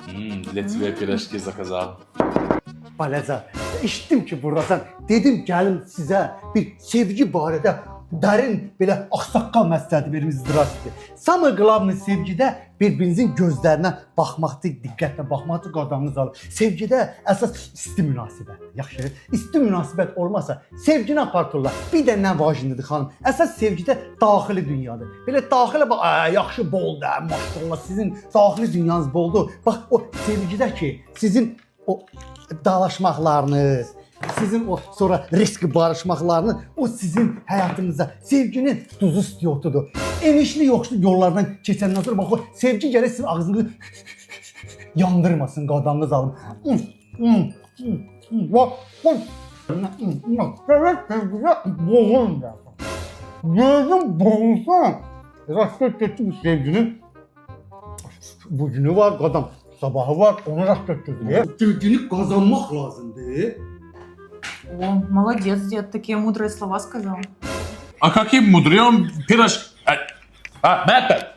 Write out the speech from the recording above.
Для тебя пирожки заказал. Balaca, eşitdim ki buradasan. Dedim gəlim sizə bir sevgi barədə dərin belə ağsaqqal məsləhəti verim izdirasıdır. Samı qlavni sevgidə bir-birinizin gözlərinə baxmaqdır, diqqətlə baxmaqdır, qadağınız alır. Sevgidə əsas isti münasibətdir. Yaxşı, isti münasibət olmasa sevgini apartırlar. Bir də nə vacibdir xanım? Əsas sevgidə daxili dünyadır. Belə daxilə bax, yaxşı boldu, maşallah sizin daxili dünyanız boldu. Bax o sevgidə ki, sizin o dalaşmaqlarınız, sizin o sonra risk barışmaqlarınız, o sizin həyatınıza sevginin duzu istiyotudur. Enişli yoxsul yollardan keçəndən sonra bax o sevgi gərək sizin ağzınızı yandırmasın, qadağınız alın. Boğulun dersin. Gözüm boğulsan, rastlat etdi bu sevginin. Bugünü var qadam. Sabahı var, onu rastlat gözüne. Sevgini kazanmak lazımdır. О, молодец, дед, такие мудрые слова сказал. А каким мудрым пирож... Мэтт!